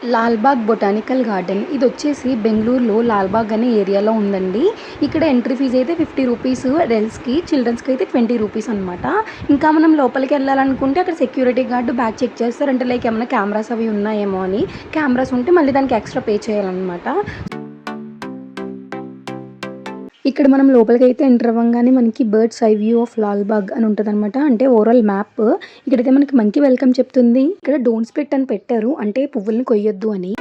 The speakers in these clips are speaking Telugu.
Lalbagh botanical garden. ఇదొచ్చేసి బెంగుళూరులో లాల్‌బాగ్ అనే ఏరియాలో ఉందండి. ఇక్కడ ఎంట్రీ ఫీజ్ అయితే రూ. 50 అడల్ట్స్‌కి, చిల్డ్రన్స్‌కి అయితే రూ. 20 అనమాట. ఇంకా మనం లోపలికెళ్ళాలనుకుంటే అక్కడ సెక్యూరిటీ గార్డ్ బ్యాగ్ చెక్ చేస్తారు. అంటే లైక్ ఏమన్నా కెమెరాస్ అవి ఉన్నాయేమో అని. కెమెరాస్ ఉంటే మళ్ళీ దానికి ఎక్స్‌ట్రా పే చేయాలనమాట. ఇక్కడ మనం లోపలికైతే ఎంటర్ అవ్వంగానే మనకి bird's eye view of Lalbagh అని ఉంటదనమాట. అంటే ఓవరాల్ మ్యాప్. ఇక్కడైతే మనకి మంకీ వెల్కమ్ చెప్తుంది. ఇక్కడ డోంట్ స్ప్లిట్ అని పెట్టారు. అంటే పువ్వుల్ని కొయ్యొద్దు అని.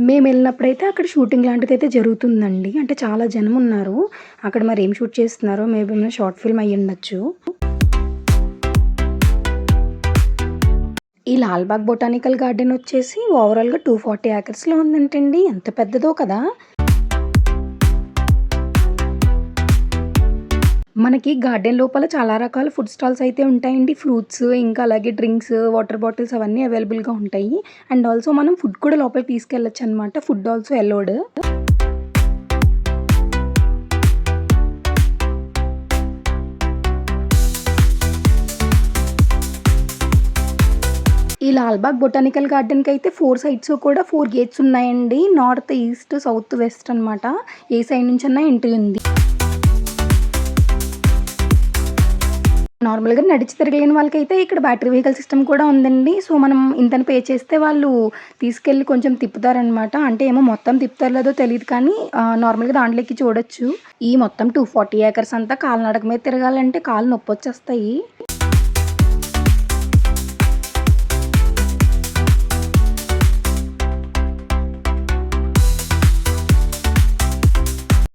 మేమెళ్ళినప్పుడైతే అక్కడ షూటింగ్ లాంటిదైతే జరుగుతుందండి. అంటే చాలా జనమున్నారు. అక్కడ మరేం షూట్ చేస్తున్నారో మేబీ ఏమైనా షార్ట్ ఫిల్మ్ అయ్యుండొచ్చు. ఈ లాల్‌బాగ్ బొటానికల్ గార్డెన్ వచ్చేసి ఓవరాల్‌గా 240 ఏకర్స్‌లో ఉందంటండి. ఎంత పెద్దదో కదా! మనకి గార్డెన్ లోపల చాలా రకాల ఫుడ్ స్టాల్స్ అయితే ఉంటాయండి. ఫ్రూట్స్, ఇంకా అలాగే డ్రింక్స్, వాటర్ బాటిల్స్ అవన్నీ అవైలబుల్‌గా ఉంటాయి. అండ్ ఆల్సో మనం ఫుడ్ కూడా లోపలికి తీసుకెళ్ళొచ్చనమాట. Food also allowed. ఈ లాల్‌బాగ్ బొటానికల్ గార్డెన్‌కైతే 4 సైడ్స్ కూడా 4 గేట్స్ ఉన్నాయండి. నార్త్, ఈస్ట్, సౌత్, వెస్ట్ అనమాట. ఏ సైడ్ నుంచన్నా ఎంట్రీ ఉంది. నార్మల్‌గా నడిచి తిరగలేని వాళ్ళకైతే ఇక్కడ బ్యాటరీ వెహికల్ సిస్టమ్ కూడా ఉందండి. సో, మనం ఇంతని పే చేస్తే వాళ్ళు తీసుకెళ్ళి కొంచెం తిప్పుతారనమాట. అంటే ఏమో మొత్తం తిప్పుతారో లేదో తెలీదు కానీ నార్మల్‌గా దాంట్లో ఎక్కి చూడొచ్చు. ఈ మొత్తం 240 ఏకర్స్ అంతా కాలినడక మీద తిరగాలంటే కాళ్ళు నొప్పొచ్చేస్తాయి.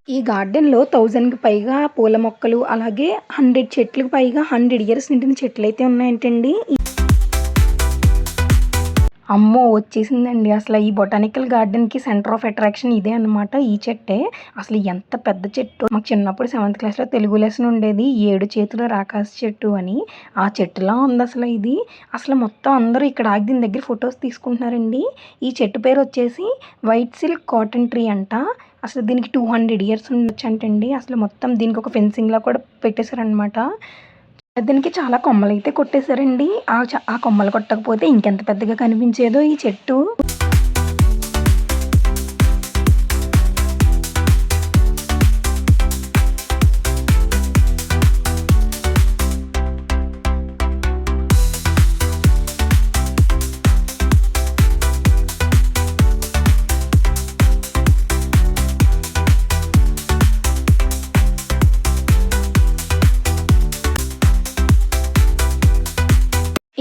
ఈ గార్డెన్‌లో 1000కి పైగా పూల మొక్కలు, అలాగే 100 చెట్లకు పైగా 100 ఇయర్స్ నిండిన చెట్లయితే ఉన్నాయంటండి. అమ్మో! వచ్చేసిందండి. అసల ఈ బొటానికల్ గార్డెన్‌కి సెంటర్ ఆఫ్ అట్రాక్షన్ ఇదే అనమాట. ఈ చెట్టే. అసలు ఎంత పెద్ద చెట్టో. మాకు చిన్నప్పుడు 7థ్ క్లాస్‌లో తెలుగు లెసన్ ఉండేది. 7 చేతుల రాకాసి చెట్టు అని. ఆ చెట్టులా ఉందసల ఇది. అసలు మొత్తం అందరూ ఇక్కడ ఆగి దీని దగ్గర ఫోటోస్ తీసుకుంటున్నారండి. ఈ చెట్టు పేరొచ్చేసి వైట్ సిల్క్ కాటన్ ట్రీ అంట. అసలు దీనికి 200 ఇయర్స్ ఉండొచ్చంటండి. అసలు మొత్తం దీనికొక ఫెన్సింగ్‌లా కూడా పెట్టేశారనమాట. దీనికి చాలా కొమ్మలైతే కొట్టేశారండి. ఆ కొమ్మలు కొట్టకపోతే ఇంకెంత పెద్దగా కనిపించేదో ఈ చెట్టు.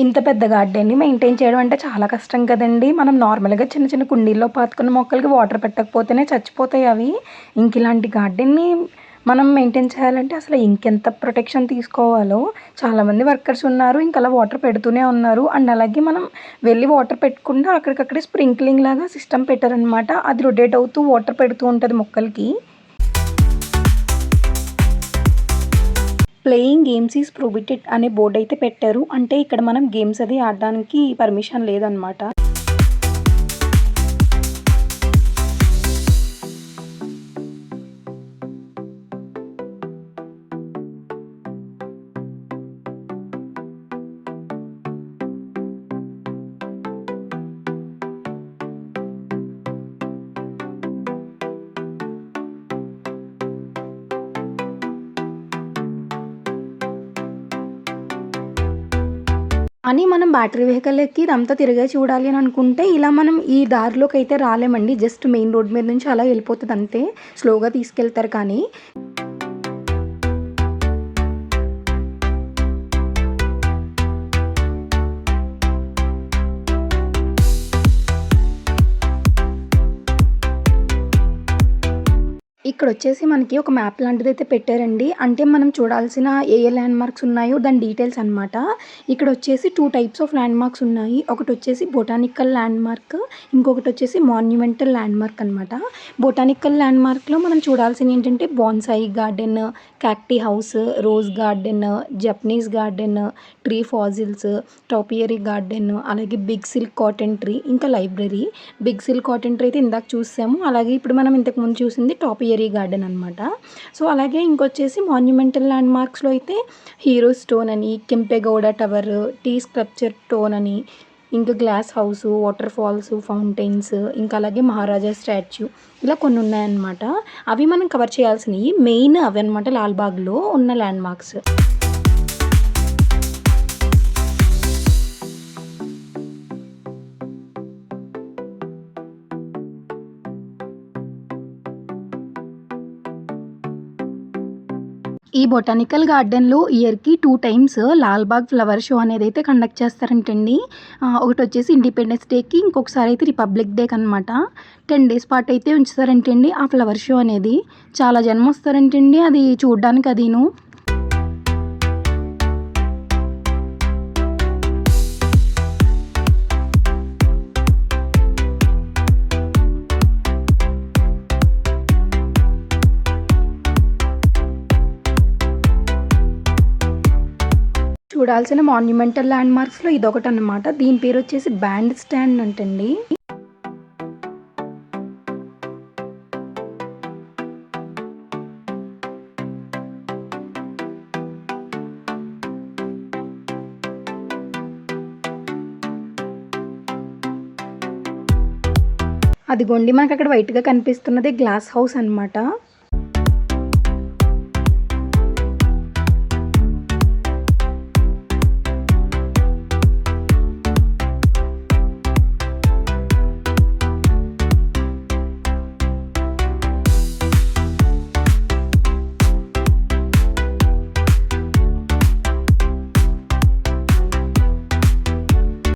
ఇంత పెద్ద గార్డెన్‌ని మెయింటైన్ చేయడం అంటే చాలా కష్టం కదండీ. మనం నార్మల్‌గా చిన్న చిన్న కుండీల్లో పాతుకున్న మొక్కలకి వాటర్ పెట్టకపోతేనే చచ్చిపోతాయి అవి. ఇలాంటి గార్డెన్‌ని మనం మెయింటైన్ చేయాలంటే అసలు ఇంకెంత ప్రొటెక్షన్ తీసుకోవాలో. చాలామంది వర్కర్స్ ఉన్నారు. అలా వాటర్ పెడుతూనే ఉన్నారు. అండ్ అలాగే మనం వెళ్ళి వాటర్ పెట్టకుండా అక్కడికక్కడే స్ప్రింక్లింగ్ లాగా సిస్టమ్ పెట్టారనమాట. అది రొటేట్ అవుతూ వాటర్ పెడుతూ ఉంటది మొక్కలకి. ప్లేయింగ్ గేమ్స్ ఈజ్ ప్రొహిబిటెడ్ అనే బోర్డ్ అయితే పెట్టారు. అంటే ఇక్కడ మనం గేమ్స్ అది ఆడడానికి పర్మిషన్ లేదనమాట. కానీ మనం బ్యాటరీ వెహికల్ ఎక్కి ఇదంతా తిరిగే చూడాలి అని అనుకుంటే ఇలా మనం ఈ దారిలోకైతే రాలేమండి. జస్ట్ మెయిన్ రోడ్ మీద నుంచి అలా వెళ్ళిపోతది అంతే. స్లోగా తీసుకెళ్తారు కానీ. ఈ ఇక్కడొచ్చేసి మనకి ఒక మ్యాప్ లాంటిదైతే పెట్టారండి. అంటే మనం చూడాల్సిన ఏ ల్యాండ్ మార్క్స్ ఉన్నాయో దాని డీటెయిల్స్ అనమాట. ఇక్కడొచ్చేసి 2 టైప్స్ ఆఫ్ ల్యాండ్ మార్క్స్ ఉన్నాయి. ఒకటొచ్చేసి బొటానికల్ ల్యాండ్ మార్క్, ఇంకొకటొచ్చేసి మాన్యుమెంటల్ ల్యాండ్ మార్క్ అనమాట. బొటానికల్ ల్యాండ్ మార్క్‌లో మనం చూడాల్సినవి ఏంటంటే bonsai garden, cacti house, rose garden, Japanese garden, tree fossils, topiary garden, అలాగే బిగ్ సిల్క్ కాటన్ ట్రీ, ఇంకా library. Big silk cotton tree అయితే ఇందాక చూసాము. అలాగే ఇప్పుడు మనం ఇంతకుముందు చూసింది టాపియరీ గార్డెన్ అనమాట. సో, అలాగే ఇంకొచ్చేసి మాన్యుమెంటల్ ల్యాండ్ మార్క్స్‌లో అయితే హీరో స్టోన్ అని, Kempegowda tower, T sculpture stone అని, ఇంకా glass house, waterfalls, fountains, ఇంకా అలాగే మహారాజా స్టాచ్యూ, ఇలా కొన్ని ఉన్నాయన్నమాట. అవి మనం కవర్ చేయాల్సినవి మెయిన్ అవి అనమాట లాల్‌బాగ్‌లో ఉన్న ల్యాండ్ మార్క్స్. ఈ బొటానికల్ గార్డెన్‌లో ఇయర్‌కి 2 టైమ్స్ లాల్‌బాగ్ ఫ్లవర్ షో అనేదైతే కండక్ట్ చేస్తారంటండి. ఒకటొచ్చేసి ఇండిపెండెన్స్ డేకి, ఇంకొకసారి అయితే రిపబ్లిక్ డేకనమాట. 10 డేస్ పాటు అయితే ఉంచుతారంటండి ఆ ఫ్లవర్ షో అనేది. చాలా జనమొస్తారంటండి అది చూడ్డానికి అదీను. చూడాల్సిన మాన్యుమెంటల్ ల్యాండ్ మార్క్స్‌లో ఇదొకటనమాట. దీని పేరొచ్చేసి బ్యాండ్ స్టాండ్ అంటండి. అదిగోండి మనకక్కడ వైట్‌గా కనిపిస్తున్నది గ్లాస్ హౌస్ అనమాట.